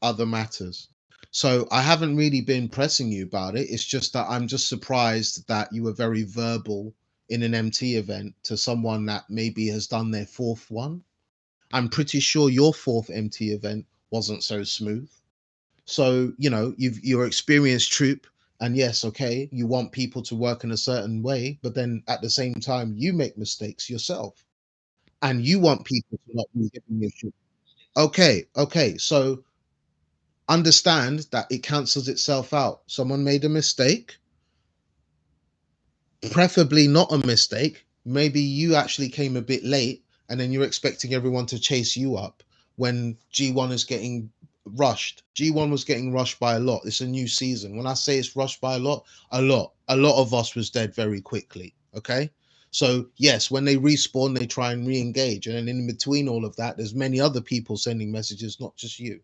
other matters. So I haven't really been pressing you about it. It's just that I'm just surprised that you were very verbal in an MT event to someone that maybe has done their fourth one. I'm pretty sure your fourth MT event wasn't so smooth. So, you're experienced troop, and yes, okay, you want people to work in a certain way, but then at the same time, you make mistakes yourself, and you want people to not be giving you shit. Okay, okay, so understand that it cancels itself out. Someone made a mistake, preferably not a mistake. Maybe you actually came a bit late and then you're expecting everyone to chase you up when G1 is getting rushed. G1 was getting rushed by a lot. It's a new season. When I say it's rushed by a lot of us was dead very quickly. Okay. So yes, when they respawn, they try and re-engage. And then in between all of that, there's many other people sending messages, not just you.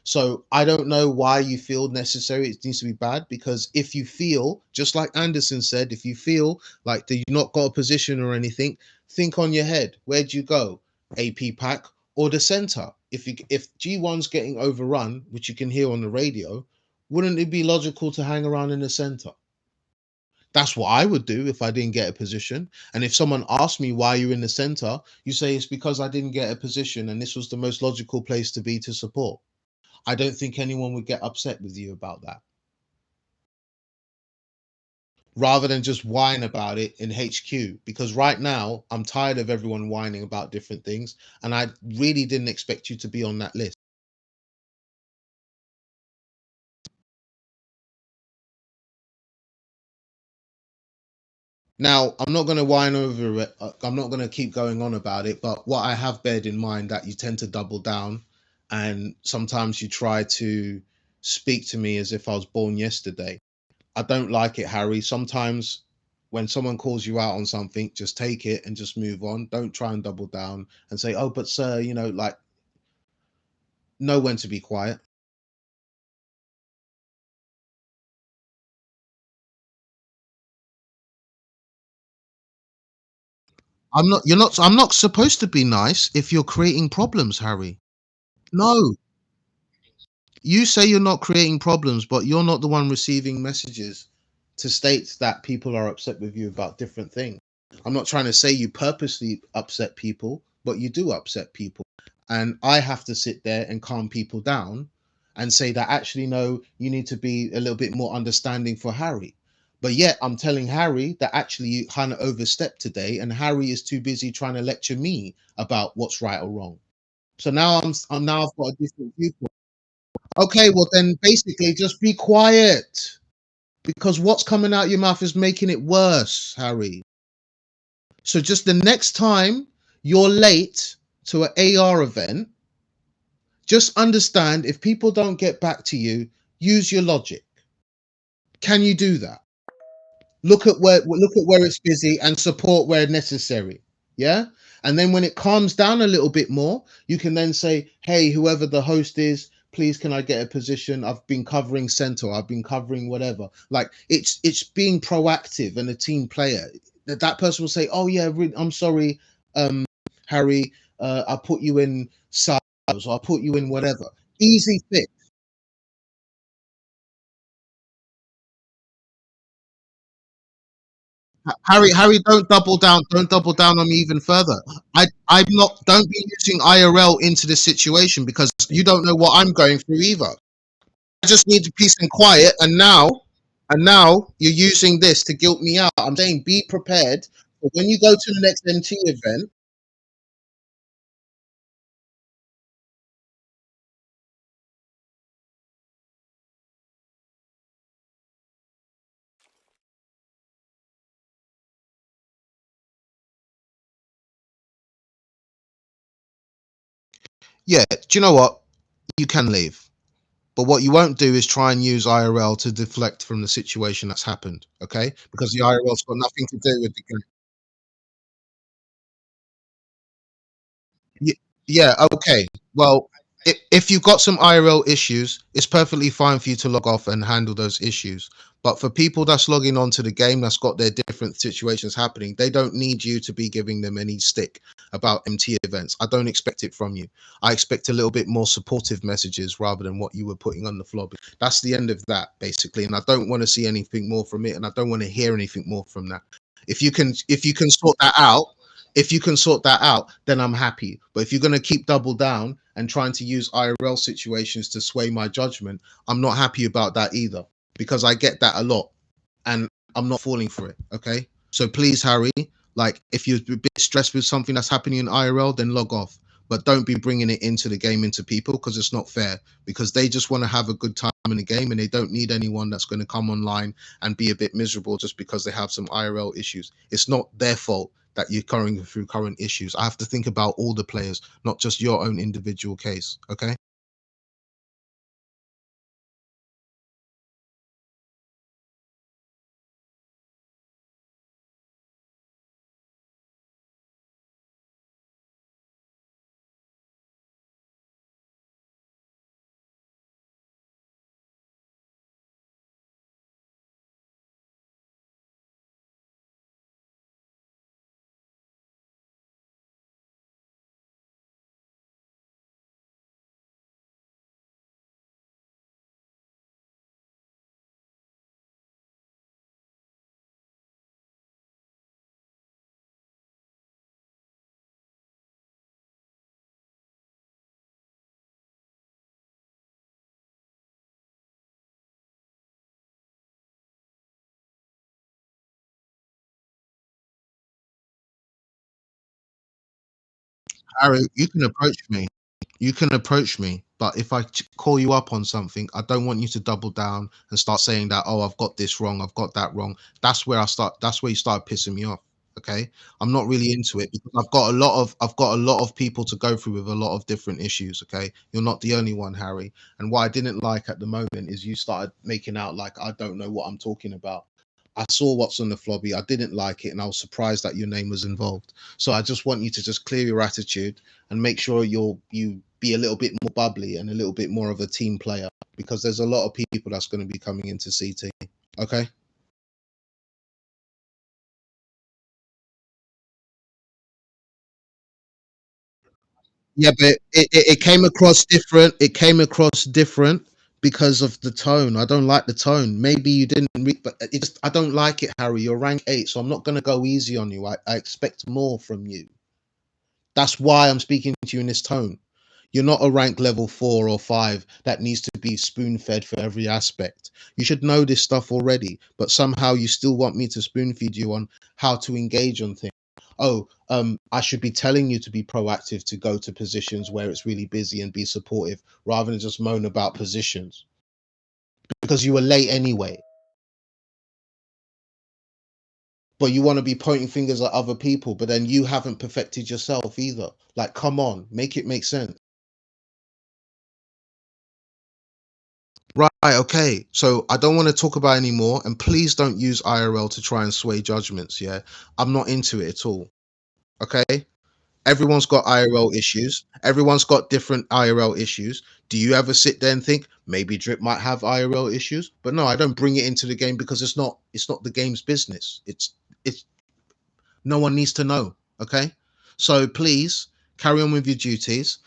So I don't know why you feel necessary. It needs to be bad because if you feel, just like Anderson said, if you feel like that you've not got a position or anything, think on your head. Where'd you go? AP pack or the center? If G1's getting overrun, which you can hear on the radio, wouldn't it be logical to hang around in the center? That's what I would do if I didn't get a position. And if someone asked me why you're in the center, you say it's because I didn't get a position and this was the most logical place to be to support. I don't think anyone would get upset with you about that. Rather than just whine about it in HQ, because right now I'm tired of everyone whining about different things, and I really didn't expect you to be on that list. Now, I'm not going to whine over it. I'm not going to keep going on about it, but what I have bared in mind that you tend to double down, and sometimes you try to speak to me as if I was born yesterday. I don't like it, Harry. Sometimes when someone calls you out on something, just take it and just move on. Don't try and double down and say, "Oh, but sir, like know when to be quiet." I'm not supposed to be nice if you're creating problems, Harry. No. You say you're not creating problems, but you're not the one receiving messages to state that people are upset with you about different things. I'm not trying to say you purposely upset people, but you do upset people. And I have to sit there and calm people down and say that actually, no, you need to be a little bit more understanding for Harry. But yet I'm telling Harry that actually you kind of overstepped today, and Harry is too busy trying to lecture me about what's right or wrong. So now I'm now I've got a different viewpoint. Okay, well then basically just be quiet because what's coming out your mouth is making it worse, Harry. So just the next time you're late to an AR event, just understand if people don't get back to you, use your logic. Can you do that? Look at where it's busy and support where necessary. Yeah? And then when it calms down a little bit more, you can then say, "Hey, whoever the host is, please can I get a position? I've been covering center, I've been covering whatever." Like it's being proactive and a team player. That person will say, "Oh yeah, I'm sorry, Harry, I put you in size or I put you in whatever." Easy fix. Harry, don't double down. Don't double down on me even further. I'm not. Don't be using IRL into this situation because you don't know what I'm going through either. I just need peace and quiet, and now you're using this to guilt me out. I'm saying be prepared for when you go to the next MT event. Yeah, do you know what? You can leave, but what you won't do is try and use IRL to deflect from the situation that's happened. Okay, because the IRL's got nothing to do with the game. Yeah, okay. Well, If you've got some IRL issues, it's perfectly fine for you to log off and handle those issues. But for people that's logging on to the game that's got their different situations happening, they don't need you to be giving them any stick about MT events. I don't expect it from you. I expect a little bit more supportive messages rather than what you were putting on the floor. That's the end of that, basically. And I don't want to see anything more from it, and I don't want to hear anything more from that. If you can sort that out, then I'm happy. But if you're going to keep double down and trying to use IRL situations to sway my judgment, I'm not happy about that either, because I get that a lot and I'm not falling for it. Okay. So please, Harry, like, if you're a bit stressed with something that's happening in IRL, then log off. But don't be bringing it into the game, into people, because it's not fair. Because they just want to have a good time in the game and they don't need anyone that's going to come online and be a bit miserable just because they have some IRL issues. It's not their fault that you're going through current issues. I have to think about all the players, not just your own individual case. Okay. Harry, you can approach me. You can approach me, but if I call you up on something, I don't want you to double down and start saying that, oh, I've got this wrong, I've got that wrong. That's where you start pissing me off. Okay. I'm not really into it because I've got a lot of people to go through with a lot of different issues. Okay. You're not the only one, Harry. And what I didn't like at the moment is you started making out like I don't know what I'm talking about. I saw what's on the flobby. I didn't like it, and I was surprised that your name was involved. So I just want you to just clear your attitude and make sure you be a little bit more bubbly and a little bit more of a team player, because there's a lot of people that's going to be coming into CT. Okay. Yeah, but it came across different. It came across different because of the tone. I don't like the tone. Maybe you didn't read, but I don't like it, Harry. You're rank 8, so I'm not going to go easy on you. I expect more from you. That's why I'm speaking to you in this tone. You're not a rank level 4 or 5 that needs to be spoon fed for every aspect. You should know this stuff already, but somehow you still want me to spoon feed you on how to engage on things. Oh, I should be telling you to be proactive, to go to positions where it's really busy and be supportive rather than just moan about positions because you were late anyway. But you want to be pointing fingers at other people, but then you haven't perfected yourself either. Like, come on, make it make sense. Right, okay. So I don't want to talk about it anymore, and please don't use IRL to try and sway judgments. Yeah, I'm not into it at all. Okay. Everyone's got IRL issues. Everyone's got different IRL issues. Do you ever sit there and think maybe Drip might have IRL issues? But no, I don't bring it into the game because it's not the game's business. It's no one needs to know. Okay. So please carry on with your duties.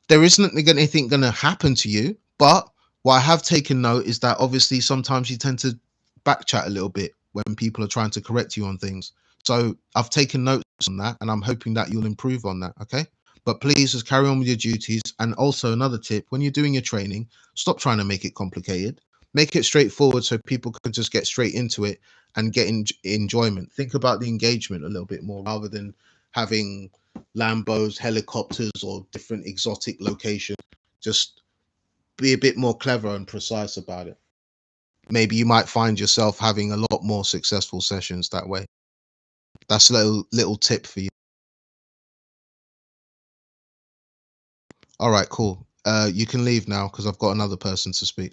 There isn't anything going to happen to you. But what I have taken note is that obviously sometimes you tend to backchat a little bit when people are trying to correct you on things. So I've taken notes on that, and I'm hoping that you'll improve on that. Okay. But please just carry on with your duties. And also, another tip, when you're doing your training, stop trying to make it complicated. Make it straightforward so people can just get straight into it and get enjoyment. Think about the engagement a little bit more rather than having Lambos, helicopters, or different exotic locations. Just be a bit more clever and precise about it. Maybe you might find yourself having a lot more successful sessions that way. That's a little tip for you. All right, cool. You can leave now because I've got another person to speak.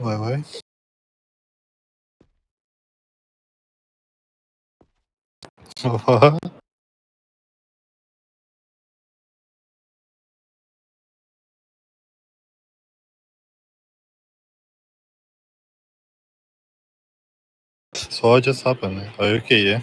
What? What? So what just happened? Are you okay, yeah?